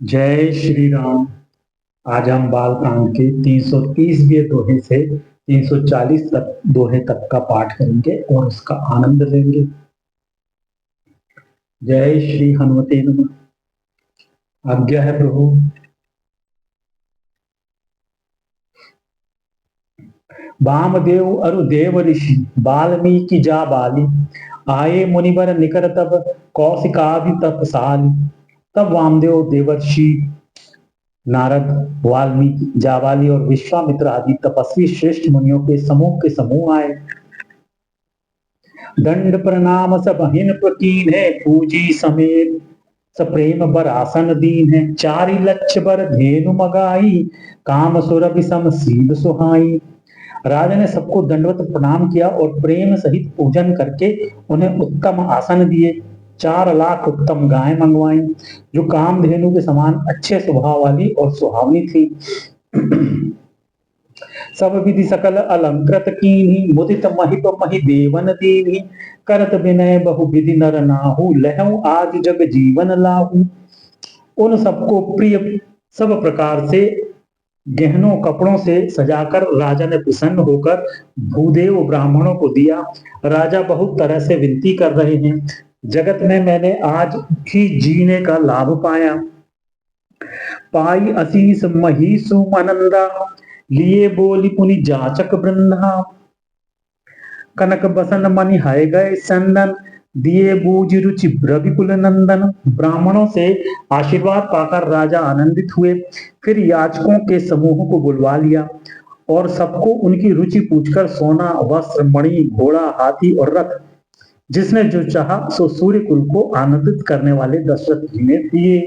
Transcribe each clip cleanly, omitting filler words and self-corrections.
जय श्री राम। आज हम बालकांड के 330वें दोहे से 340 तक दोहे तक का पाठ करेंगे और उसका आनंद लेंगे। जय श्री हनुमते नमः। आज्ञा है प्रभु। वामदेव अरु देव ऋषि वाल्मीकि जा बाली आये मुनिवर निकर तब कौशिकादि तपसाली। तब वामदेव देवर्षि नारद वाल्मीकि जाबाली और विश्वामित्र आदि तपस्वी श्रेष्ठ मुनियों के समूह आए। दंड प्रणाम सब हिन प्रकीन है पूजी समेत सप्रेम बर आसन दीन है। चारि लक्ष्य बर धेनु मगाई काम सुर विषम सील सुहाई। राजा ने सबको दंडवत प्रणाम किया और प्रेम सहित पूजन करके उन्हें उत्तम आसन दिए। 4 लाख उत्तम गाय मंगवाई जो कामधेनु के समान अच्छे स्वभाव वाली और सुहावनी थी। सब विधि सकल अलंकृत कीन्ही मुदित महिप महि देवन दीन्ही। करत विनय बहु विधि नर नाहु लहऊ आज जग जीवन लाहू। उन सबको प्रिय सब प्रकार से गहनों कपड़ों से सजाकर राजा ने प्रसन्न होकर भूदेव ब्राह्मणों को दिया। राजा बहुत तरह से विनती कर रहे हैं। जगत में मैंने आज ही जीने का लाभ पाया। पाई असीस मही सुमनंदा लिए बोली पुनि जाचक वृंदा। कनक बसन मणि हय गए संदन दिए बूझ रुचि रविकुल नंदन। ब्राह्मणों से आशीर्वाद पाकर राजा आनंदित हुए। फिर याचकों के समूह को बुलवा लिया और सबको उनकी रुचि पूछकर सोना वस्त्र मणि घोड़ा हाथी और रथ जिसने जो चाहा सो सूर्य कुल को आनंदित करने वाले दशरथ जी ने दिए।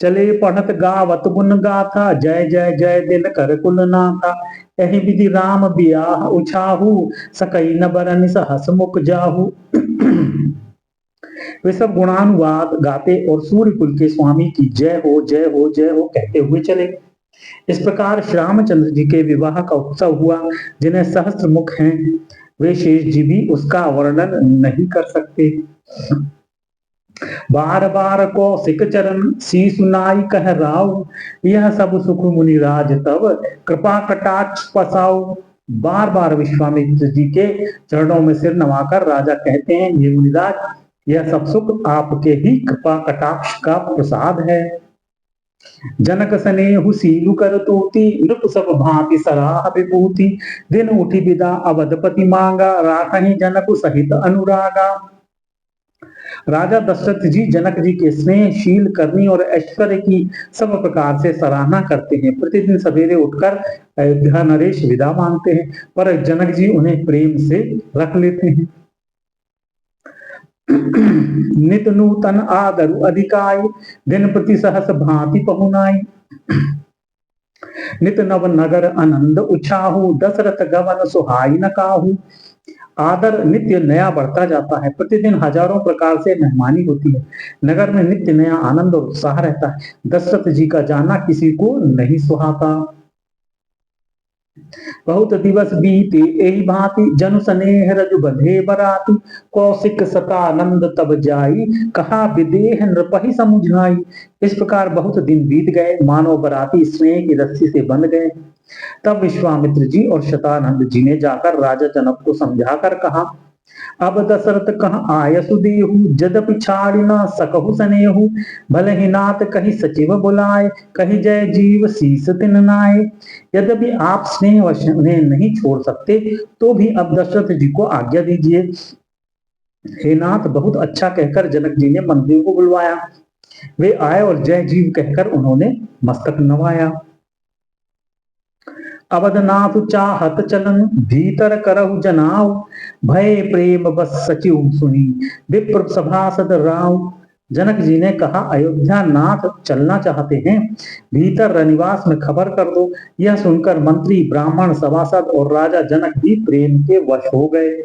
चले पढ़त गावत गुण गाथा जय जय जय दिन कर कुल नाथा। यही विधि राम बियाह उछाहू सकई न बरन सहस मुख जाहू। वे सब गुणानुवाद गाते और सूर्य कुल के स्वामी की जय हो जय हो जय हो कहते हुए चले। इस प्रकार श्री रामचंद्र जी के विवाह का उत्सव हुआ। जिन्हें सहस्त्र मुख हैं वे शेष जी भी उसका वर्णन नहीं कर सकते। बार बार कौशिक चरण शीशु नाई कह राव यह सब सुख मुनि राज तब कृपा कटाक्ष पसाओ। बार बार विश्वामित्र जी के चरणों में सिर नवाकर राजा कहते हैं, ये मुनिराज यह सब सुख आपके ही कृपा कटाक्ष का प्रसाद है। जनक स्नेहु सीलु कर तूती नृप सब भांति सराह विभूति। दिन उठी विदा अवधपति मांगा राखहि जनक सहित अनुरागा। राजा दशरथ जी जनक जी के स्नेहशील करनी और ऐश्वर्य की सब प्रकार से सराहना करते हैं। प्रतिदिन सवेरे उठकर अयोध्या नरेश विदा मांगते हैं पर जनक जी उन्हें प्रेम से रख लेते हैं। नित नूतन आदरु अधिकाई दिन प्रति सहस भांति पहुनाई। नित नव नगर आनंद उछाहू दशरथ गवन सुहाई न काहू। आदर नित्य नया बढ़ता जाता है। प्रतिदिन हजारों प्रकार से मेहमानी होती है। नगर में नित्य नया आनंद और उत्साह रहता है। दशरथ जी का जाना किसी को नहीं सुहाता। बहुत दिवस बीते एही भांति जनु स्नेह रजु बंधे बराती। कौशिक सतानंद तब जाई कहा विदेह नृपहि समुझाई। इस प्रकार बहुत दिन बीत गए मानव बराती स्नेह की रस्सी से बंध गए। तब विश्वामित्र जी और शतानंद जी ने जाकर राजा जनक को समझाकर कहा, अब दशरथ कह आयसु देहु जदपि छाड़ी न सकहु स्नेहु। भले ही नाथ कही सचिव बुलाए कही जय जीव शीस तिन नाए। यद्यपि आप स्नेह वश उन्हें नहीं छोड़ सकते तो भी अब दशरथ जी को आज्ञा दीजिए। हे नाथ बहुत अच्छा कहकर जनक जी ने मंत्रियों को बुलवाया। वे आए और जय जीव कहकर उन्होंने मस्तक नवाया। अवधनाथ चाहत चलन भीतर करहु जनाव। भय प्रेम बस सचिव सुनी विप्र सभासद राव। जनक जी ने कहा, अयोध्या नाथ चलना चाहते हैं, भीतर रनिवास में खबर कर दो। यह सुनकर मंत्री ब्राह्मण सभासद और राजा जनक भी प्रेम के वश हो गए।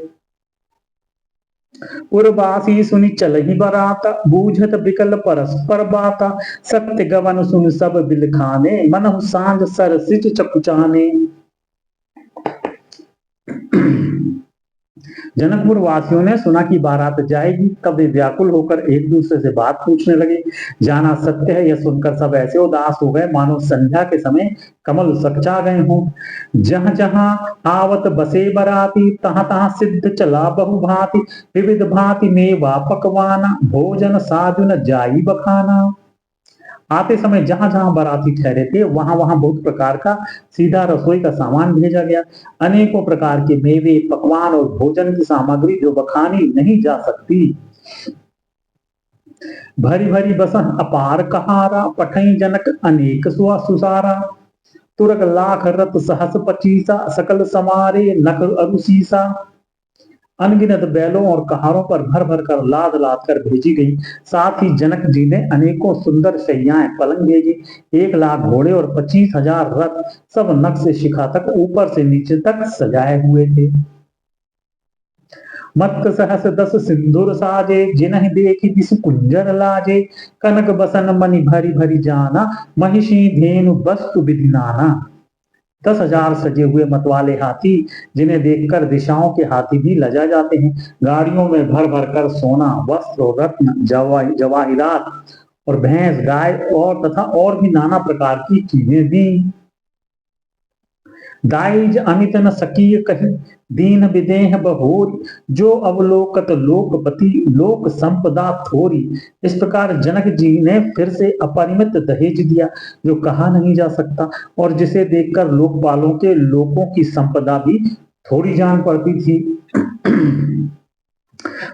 उर्वासी सुनि चलहि बराता बूझत बिकल परस्पर बाता। सत्य गवन सुन सब बिलखाने मनहु सांझ सर सिच चकुचाने। जनकपुर वासियों ने सुना कि बारात जाएगी, तब वे व्याकुल होकर एक दूसरे से बात पूछने लगे। जाना सत्य है, यह सुनकर सब ऐसे उदास हो गए मानो संध्या के समय कमल सच्चा गए हों। जहां जहां आवत बसे बराती, तहां तहां सिद्ध चला बहु भांति। विविध भांति मेवा पकवाना, भोजन साधु न जाई बखाना। आते समय जहां जहां बाराती ठहरे थे वहां वहां बहुत प्रकार का सीधा रसोई का सामान भेजा गया। अनेकों प्रकार के मेवे, पकवान और भोजन की सामग्री जो बखानी नहीं जा सकती। भरी भरी बसन अपार कहारा, पठई जनक अनेक सुसारा। तुरग लाख रत सहस पचीसा, सकल समारे नख अरुसीसा। अनगिनत बैलों और कहारों पर भर भर कर लाद लाद कर भेजी गई। साथ ही जनक जी ने अनेकों सुंदर शैयाएं पलंग भेजी। 1,00,000 घोड़े और 25,000 रथ, सब नख से शिखा तक ऊपर से नीचे तक सजाए हुए थे। मत्क सहस 10 सिंदूर साजे, जिन्ह देखी दिस कुंजर लाजे। कनक बसन मणि भरी भरी जाना, महिषी धेनु वस्तु विधि नाना। 10,000 सजे हुए मतवाले हाथी, जिन्हें देखकर दिशाओं के हाथी भी लजा जाते हैं। गाड़ियों में भर भर कर सोना, वस्त्र, रत्न, जवाहिरात और भैंस, गाय और तथा और भी नाना प्रकार की चीजें दी। दाइज अमित न सकीय कही, दीन विदेह बहोरी। जो अवलोकत लोकपति, लोक संपदा थोरी। इस प्रकार जनक जी ने फिर से अपरिमित दहेज दिया, जो कहा नहीं जा सकता, और जिसे देखकर लोकपालों के लोगों की संपदा भी थोड़ी जान पड़ती थी।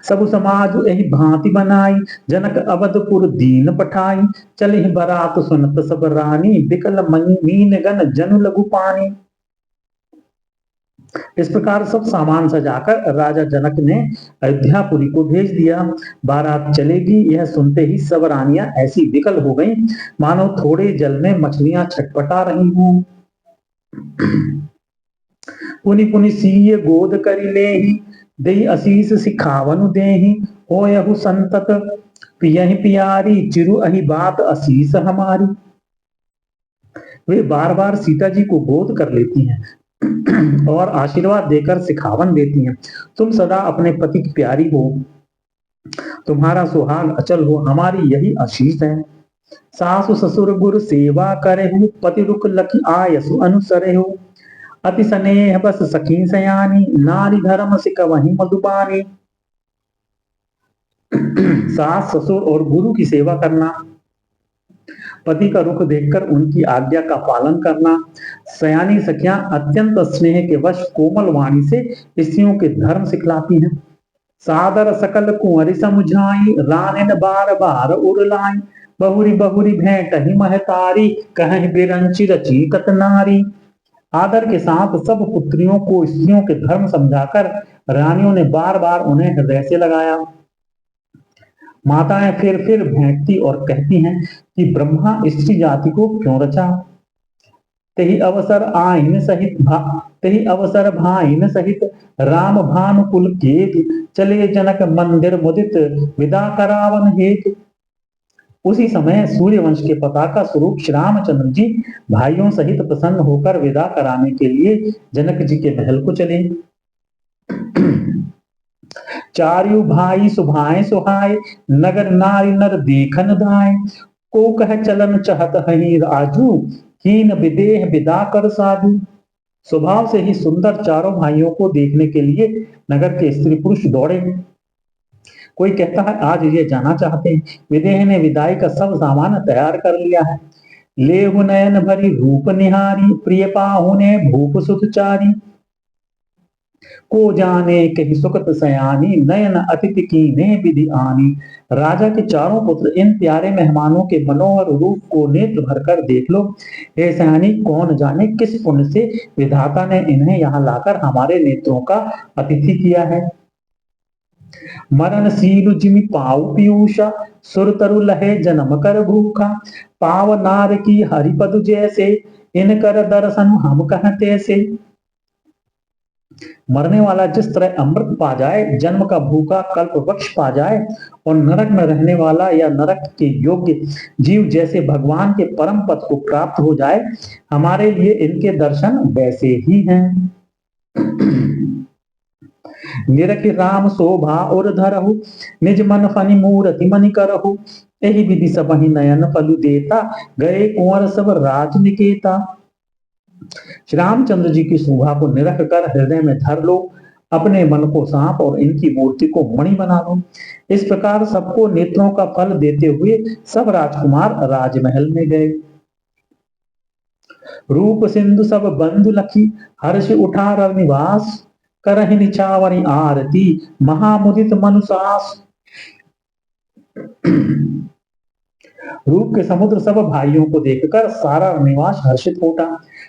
सब समाज यही भांति बनाई, जनक अवधपुर दीन पठाई। चले बरात सुनत सब रानी, बिकल मीन गन जनु लघु पानी। इस प्रकार सब सामान सजाकर राजा जनक ने अयोध्यापुरी को भेज दिया। बारात चलेगी, यह सुनते ही सब रानियां ऐसी विकल हो गईं, मानो थोड़े जल में मछलियां छटपटा रही हों। पुनि पुनि सीय गोद करि लेहि, देहि असीस सिखावनु देहि। होयहु संतत पियहि पियारी, चिरु अहि बात असीस हमारी। वे बार बार सीता जी को गोद कर लेती हैं और आशीर्वाद देकर सिखावन देती हैं। तुम सदा अपने पति की प्यारी हो, तुम्हारा सुहाग अचल हो, हमारी यही आशीष है। सासु ससुर गुरु सेवा करे हो, पति रुक लखी आयसु अनुसरे हो। अति स्नेह बस सखी सयानी, नारी धर्म सिकवहि मधुबानी। सास ससुर और गुरु की सेवा करना, पति का रुख देखकर उनकी आज्ञा का पालन करना। सयानी सखियां अत्यंत स्नेह के वश कोमल वाणी से स्त्रियों के धर्म सिखलाती हैं। सादर सकल कुंवरी समुझाई, रानिन बार बार उरलाई। बहुरी बहुरी भेंट ही महतारी, कहीं बिरंची रची कत नारी। आदर के साथ सब पुत्रियों को स्त्रियों के धर्म समझाकर रानियों ने बार बार उन्हें हृदय से लगाया। माताएं फिर भेंटती और कहती हैं कि ब्रह्मा स्त्री जाति को क्यों रचा। तेहि अवसर भाइन सहित, राम भानुकुल केतु। चले जनक मंदिर मुदित, विदा करावन हेतु। उसी समय सूर्यवंश के पताका स्वरूप श्री रामचंद्र जी भाइयों सहित प्रसन्न होकर विदा कराने के लिए जनक जी के महल को चले। चारु भाई सुभाए सुहाए, नगर नारी नर देखन धाय। को कह चलन चहत हही राजू, हीन विदेह विदा कर साधु। स्वभाव से ही सुंदर चारों भाइयों को देखने के लिए नगर के स्त्री पुरुष दौड़े। कोई कहता है आज ये जाना चाहते हैं। विदेह ने विदाई का सब सामान तैयार कर लिया है। लेहु नयन भरी रूप निहारी, प्रिय पाहु ने भूप सुतचारी। को जाने कही सुखत सयानी, नयन अतिथि कीन्हे विधि आनी। राजा के चारों पुत्र इन प्यारे मेहमानों के मनोहर रूप को नेत्र भरकर देख लो। हे सयानी, कौन जाने किस पुण्य से विधाता ने इन्हें यहाँ लाकर हमारे नेत्रों का अतिथि किया है। मरण सीलु जिमि पाऊ पीयूषा, सुरतरु लहे जन्म कर भूखा। पाव नार की हरिपद जैसे, इनकर दर्शन हम कहते से। मरने वाला जिस तरह अमृत पा जाए, जन्म का भूखा कल्प वृक्ष पा जाए, और नरक में रहने वाला या नरक के योग्य जीव जैसे भगवान के परम पद को प्राप्त हो जाए, हमारे लिए इनके दर्शन वैसे ही हैं। निरखि राम शोभा और धरहु, निज मन फनि मूरति मनि करहु। यही विधि सब ही नयन फलु देता, गए कुंवर सब राज निकेता। श्री रामचंद्र जी की शोभा को निरख कर हृदय में धर लो, अपने मन को सांप और इनकी मूर्ति को मणि बना लो। इस प्रकार सबको नेत्रों का फल देते हुए सब राजकुमार राजमहल में गए। रूप सिंधु सब बंधु लखी, हर्ष उठा रविनिवास, करहि निछावरि आरती, महामुदित मनुसास। रूप के समुद्र सब भाइयों को देखकर सारा निवास हर्षित हो उठा।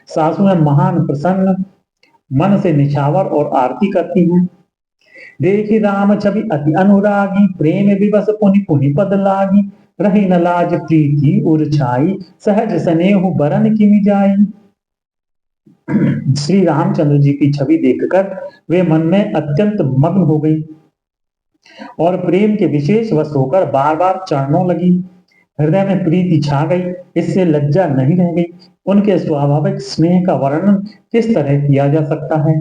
सासुएं महान प्रसन्न मन से निछावर और आरती करती हैं। देखी राम छवि अति अनुरागी, प्रेम विवश पुनि पुनि पद लागी, रही न लाज प्रीति उर छाई, सहज स्नेह बरन किमि जाई। श्री रामचंद्र जी की छवि देखकर वे मन में अत्यंत मग्न हो गई और प्रेम के विशेष वश होकर बार बार चरणों लगी। हृदय में प्रीति छा गई, इससे लज्जा नहीं रह गई। उनके स्वाभाविक स्नेह का वर्णन किस तरह किया जा सकता है।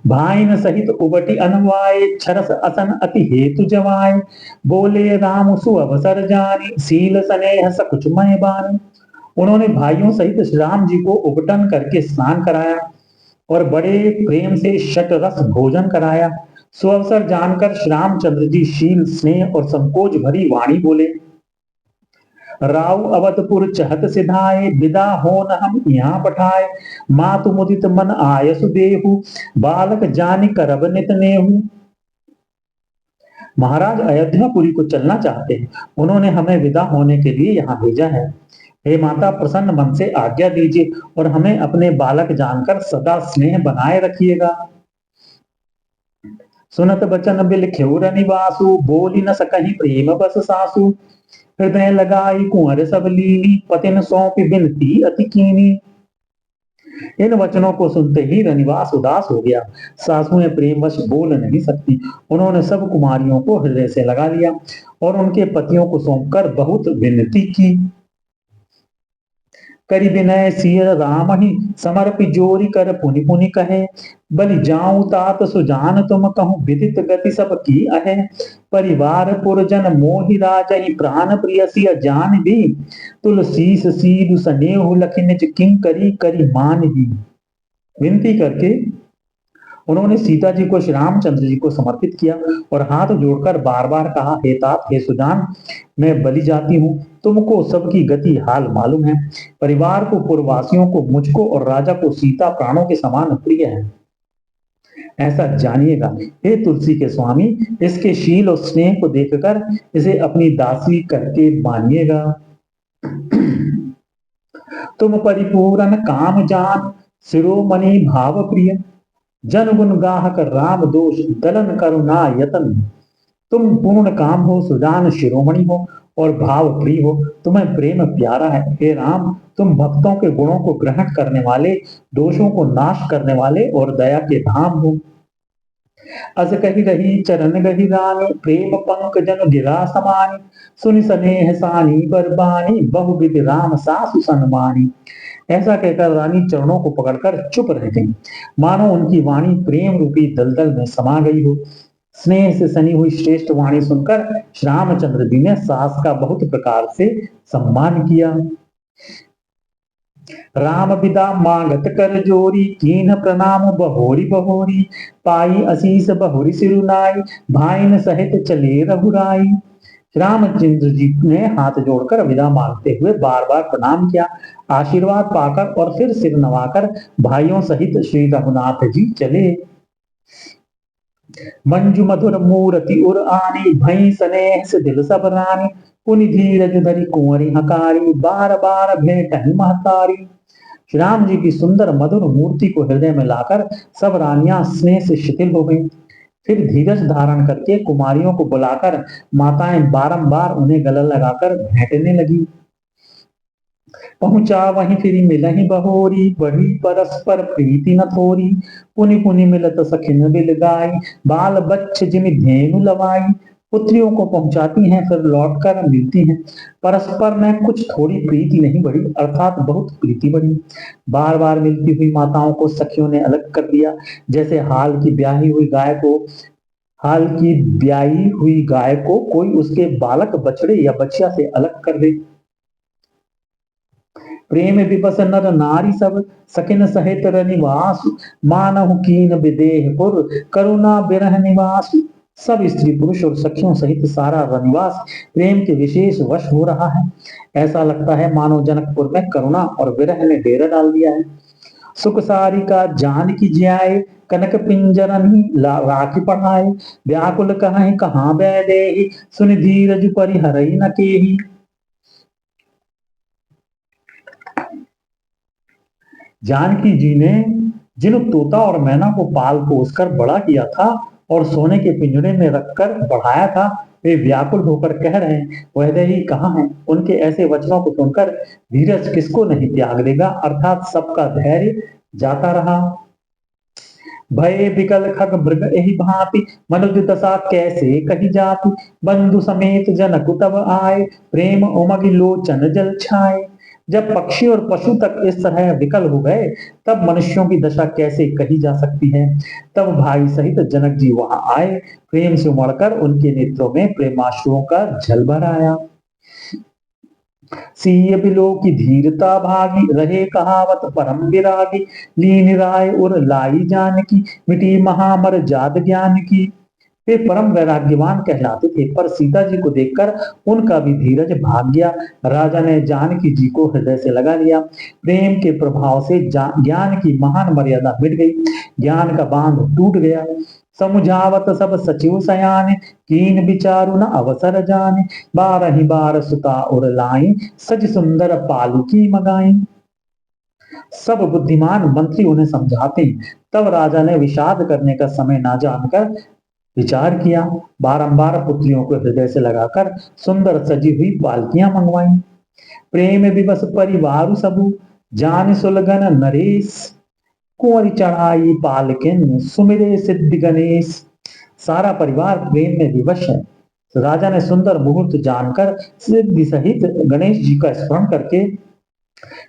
भाइन सहित उबटी अनवाए, छरस असन अति हेतु जवाए, बोले राम सुअवसर जानी, सील स्नेह सकुच मय बानी। उन्होंने भाइयों सहित श्री राम जी को उबटन करके स्नान कराया और बड़े प्रेम से शत रस भोजन कराया। सुअवसर जानकर श्री रामचंद्र जी शील स्नेह और संकोच भरी वाणी बोले, राव अवधपुर चहत सिधाए, विदा हो न हम यहाँ पठाए, मातु मुदित मन आयसु देहु, बालक जानि करब नित नेहु। महाराज अयोध्यापुरी को चलना चाहते हैं, उन्होंने हमें विदा होने के लिए यहाँ भेजा है। हे माता, प्रसन्न मन से आज्ञा दीजिए और हमें अपने बालक जानकर सदा स्नेह बनाए रखिएगा। सुनत बचन बिल खेउर निवासु, बोली न सकहि प्रेम बस सासु, हृदय लगाई कुंवर सब लीली, पतिन सौंपी बिनती अति कीनी। इन वचनों को सुनते ही रनिवास उदास हो गया। सासुएं प्रेमवश बोल नहीं सकती। उन्होंने सब कुमारियों को हृदय से लगा लिया और उनके पतियों को सौंपकर बहुत विनती की। करि विनय सिय राम ही, समर्पि जोरी कर पुनि पुनि कहे, बलि जाऊं तात सुजान तुम कहूं, विदित गति सब की अहे, परिवार पुरजन मोहि राजहि, प्राण प्रिय सिय जान भी, तुलसीस सीधु सनेहु लखि निज किंकरी करि मान ही। विनती करके उन्होंने सीता जी को श्री रामचंद्र जी को समर्पित किया और हाथ जोड़कर बार बार कहा, हे तात, हे सुजान, मैं बलि जाती हूँ, तुमको सबकी गति हाल मालूम है। परिवार को, पुरवासियों को, मुझको और राजा को सीता प्राणों के समान प्रिय है, ऐसा जानिएगा। हे तुलसी के स्वामी, इसके शील और स्नेह को देखकर इसे अपनी दासी करके मानिएगा। तुम परिपूर्ण काम जान, शिरोमणि भाव प्रिय, जन गुण गाहक राम दोष, दलन करुणा यतन। तुम पूर्ण काम हो, सुजान शिरोमणि हो और भाव प्रिय हो, तुम्हें प्रेम प्यारा है। हे राम, तुम भक्तों के गुणों को ग्रहण करने वाले, दोषों को नाश करने वाले और दया के धाम हो। अस कही रही चरण गही रानी, प्रेम पंक जन गिरा समानी, सुनि स्नेह सानी बरबानी, बहुविध राम सासु सन्मानी। ऐसा कहकर रानी चरणों को पकड़कर चुप रह गई, मानो उनकी वाणी प्रेम रूपी दलदल में समा गई हो। स्नेह से सनी हुई श्रेष्ठ वाणी सुनकर श्री रामचंद्र जी ने सास का बहुत प्रकार से सम्मान किया। राम विदा मांगत कर जोरी, कीन्ह प्रणाम बहोरी बहोरी, पाई असीस बहुरी सिरुनाई, भाइन सहित चले रघुराई। रामचंद्र जी ने हाथ जोड़कर विदा मांगते हुए बार बार प्रणाम किया। आशीर्वाद पाकर और फिर सिर नवाकर भाइयों सहित श्री रघुनाथ जी चले। मंजू मधुर मूर्ति उर आनी, भई स्नेह से दिल सब रानी, पुनि धीरज धरि कुंवरी हकारी, बार बार भेंट महतारी। श्री राम जी की सुंदर मधुर मूर्ति को हृदय में लाकर सब रानियां स्नेह से शिथिल हो गईं। फिर धीरज धारण करके कुमारियों को बुलाकर माताएं बारंबार उन्हें गले लगाकर भेंटने लगी। पहुंचा वहीं फिर मिलहि बहोरी, बढ़ी परस्पर प्रीति न थोरी, पुनि पुनि मिलत सखिन बिल गाई, बाल बच्च जिमि धेनु लवाई, पुत्रियों को पहुंचाती हैं, फिर लौटकर मिलती हैं। परस्पर में कुछ थोड़ी प्रीति नहीं बढ़ी, अर्थात बहुत प्रीति बढ़ी। बार बार मिलती हुई माताओं को सखियों ने अलग कर दिया, जैसे हाल की ब्याई हुई गाय को कोई उसके बालक बछड़े या बछिया से अलग कर दे। प्रेम विवश नर नारी सब सखिन सहित रनिवास, मानहु कीन विदेह पुर करुणा बिरह निवास। सब स्त्री पुरुष और सखियों सहित सारा रनिवास प्रेम के विशेष वश हो रहा है। ऐसा लगता है मानो जनकपुर में करुणा और विरह ने डेरा डाल दिया है। सुख सारी का जान की ज्याए, कनक पिंजरन ही राखी पढ़ाए, व्याकुल कहाँ कहाँ बैदे, सुन धीरज परिहरई न केही। जानकी जी ने जिन तोता और मैना को पाल पोस कर बड़ा किया था और सोने के पिंजरे में रखकर बढ़ाया था, वे व्याकुल होकर कह रहे हैं, वैदेही कहाँ है। उनके ऐसे वचनों को सुनकर धीरज किसको नहीं त्याग देगा, अर्थात सबका धैर्य जाता रहा। भय बिकल खग मृग एहि भांति, मनुज दशा कैसे कही जाती, बंधु समेत जनक तब आए, प्रेम उमग लोचन जल छाए। जब पक्षी और पशु तक इस तरह विकल हो गए, तब मनुष्यों की दशा कैसे कही जा सकती है। तब भाई सहित जनक जी वहां आए, प्रेम से उमड़कर उनके नेत्रों में प्रेमाश्रुओं का जल भर आया। सीय बिलो की धीरता भागी, रहे कहावत परम विरागी, लीन राय और लाई जान की, मिटी महामर जात ज्ञान की। वे परम वैराग्यवान कहलाते थे, पर सीता जी को देखकर उनका भी धीरज भाग गया। राजा ने जानकी जी को हृदय से लगा लिया। प्रेम के प्रभाव से ज्ञान की महान मर्यादा मिट गई, ज्ञान का बांध टूट गया। समुझावत सब सचिव सयाने, कीन विचारु न अवसर जाने, बारहि बार सुता उर लाई, सज सुंदर पालकी मगाई। सब बुद्धिमान मंत्री उन्हें समझाते, तब राजा ने विषाद करने का समय ना जानकर विचार किया। बारंबार पुत्रियों को हृदय से लगाकर सुंदर सजी हुई पालकियां मंगवाई। प्रेम विवश परिवार सबू, जान सुलगन नरेश, कुंवर चढ़ाई पालकिन सुमिरे सिद्धि गणेश। सारा परिवार प्रेम में विवश है। तो राजा ने सुंदर मुहूर्त जानकर सिद्धि सहित गणेश जी का स्मरण करके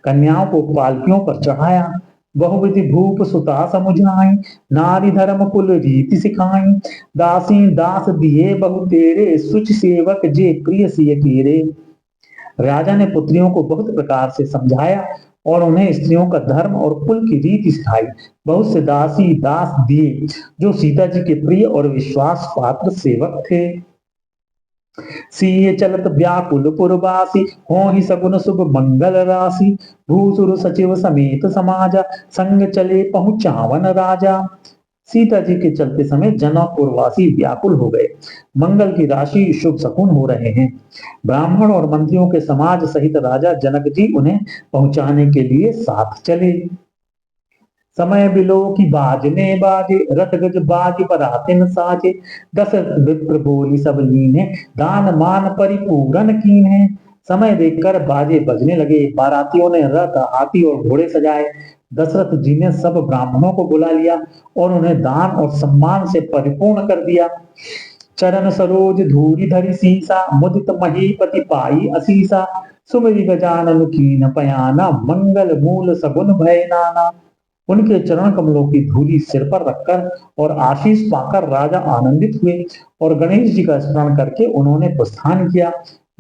कन्याओं को पालकियों पर चढ़ाया। बहुविधि भूप सुता समुझाई, नारी धर्म कुल रीति सिखाई, दासी दास दिए बहु तेरे, सुच सेवक जे प्रिय सिय कीरे। राजा ने पुत्रियों को बहुत प्रकार से समझाया और उन्हें स्त्रियों का धर्म और कुल की रीति सिखाई। बहुत से दासी दास दिए जो सीता जी के प्रिय और विश्वास पात्र सेवक थे। सीय चलत व्याकुल पुरवासी, हो ही सगुन शुभ मंगल राशि, भूसुर सचिव समेत समाजा, संग चले पहुंचावन राजा। सीता जी के चलते समय जनकपुरवासी व्याकुल हो गए। मंगल की राशि शुभ शकुन हो रहे हैं। ब्राह्मण और मंत्रियों के समाज सहित राजा जनक जी उन्हें पहुंचाने के लिए साथ चले। समय बिलो की बाजने बाजे, रथ गज बाज परातिन साजे, दस विप्र बोली सब लीने, दान मान परिपूरन कीने। समय देखकर बाजे बजने लगे, बारातियों ने रथ हाथी और घोड़े सजाए। दशरथ जी ने सब ब्राह्मणों को बुला लिया और उन्हें दान और सम्मान से परिपूर्ण कर दिया। चरण सरोज धूरी धरि सीसा, मुदित महीपति पाई असीसा, सुमिरि गजानन कीन पयाना, मंगल मूल सगुन भय नाना। उनके चरण कमलों की धूली सिर पर रखकर और आशीष पाकर राजा आनंदित हुए और गणेश जी का स्मरण करके उन्होंने प्रस्थान किया।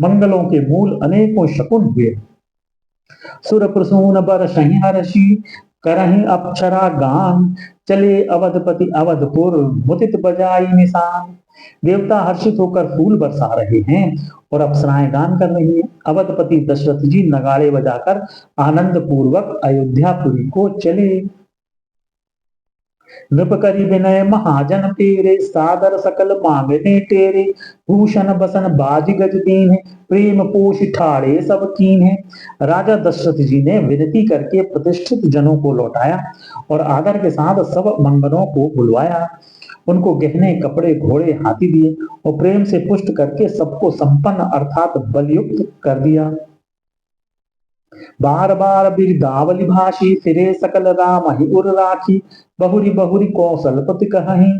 मंगलों के मूल अनेकों शकुन हुए। सुर प्रसून बर सही हर्षि, करहि अप्सरा गान, चले अवधपति अवधपुर, मुदित बजाई निशान। देवता हर्षित होकर फूल बरसा रहे हैं और अप्सराएं गान कर रही हैं। अवधपति दशरथ जी नगाड़े बजाकर आनंद पूर्वक अयोध्यापुरी को चले। नृप करी विनय महाजन तेरे, सादर सकल मांगने तेरे, भूषण बसन बाज गज दीन, प्रेम पोष ठाड़े सब कीन है। राजा दशरथ जी ने विनती करके प्रतिष्ठित जनों को लौटाया और आदर के साथ सब मंगनों को बुलवाया। उनको गहने कपड़े घोड़े हाथी दिए और प्रेम से पुष्ट करके सबको संपन्न अर्थात बलयुक्त कर दिया। बार बार बिरदावली भाषी फिरे सकल राम ही उर राखी बहुरी बहुरी कौशलपति कहहीं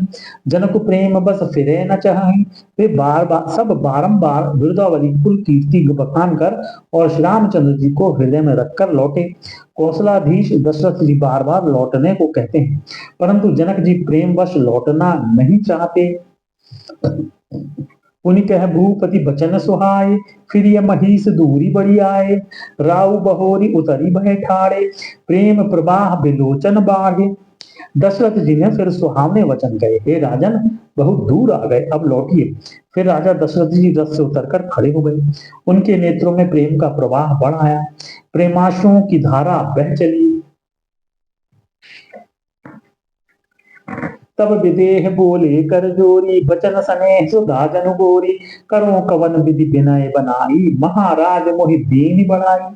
जनक प्रेम बस फिरे न चाहीं। वे बार बार सब बारंबार बिरदावली कुल कीर्ति बखान कर और श्री रामचंद्र जी को हृदय में रखकर लौटे। कौशलाधीश दशरथ जी बार बार लौटने को कहते हैं, परंतु जनक जी प्रेम वश लौटना नहीं चाहते। पुनि कह भूपति बचन सुहाए फिर ये महिष दूरी बड़ी आए। राउ बहोरी उतरी भय ठाड़े प्रेम प्रवाह बिलोचन बाढ़े। दशरथ जी ने फिर सुहावने वचन कहे, हे राजन बहुत दूर आ गए, अब लौटिए। फिर राजा दशरथ जी रथ से उतरकर खड़े हो गए। उनके नेत्रों में प्रेम का प्रवाह बढ़ आया, प्रेमाशुओं की धारा बह चली। तब विदेह बोले कर जोरी बचन सने सुधा जनु गोरी करो कवन विधि विनय बनाई महाराज मोहि दीन बढ़ाई।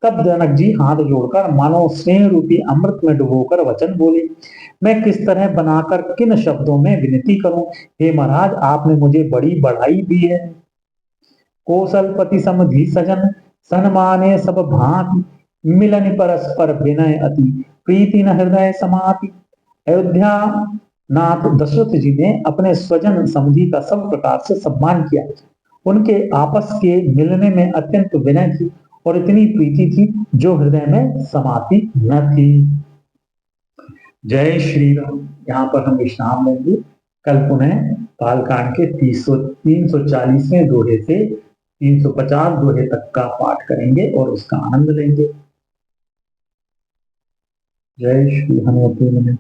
तब जनक जी हाथ जोड़कर मानो स्नेह रूपी अमृत में डुबोकर वचन बोले, मैं किस तरह बनाकर किन शब्दों में विनती करूं। हे महाराज, आपने मुझे बड़ी बढ़ाई दी है। कौशलपति समधि सजन सन्माने सब भांति मिलन परस्पर विनय अति प्रीति न हृदय समाति। अयोध्या नाथ दशरथ जी ने अपने स्वजन समधि का सब प्रकार से सम्मान किया। उनके आपस के मिलने में अत्यंत विनय थी और इतनी प्रीति थी जो हृदय में समाती न थी। जय श्री राम। यहाँ पर हम विश्राम लेंगे। कल पुनः बालकांड के 340वें दोहे से 350 दोहे तक का पाठ करेंगे और उसका आनंद लेंगे। जय श्री हनुमते।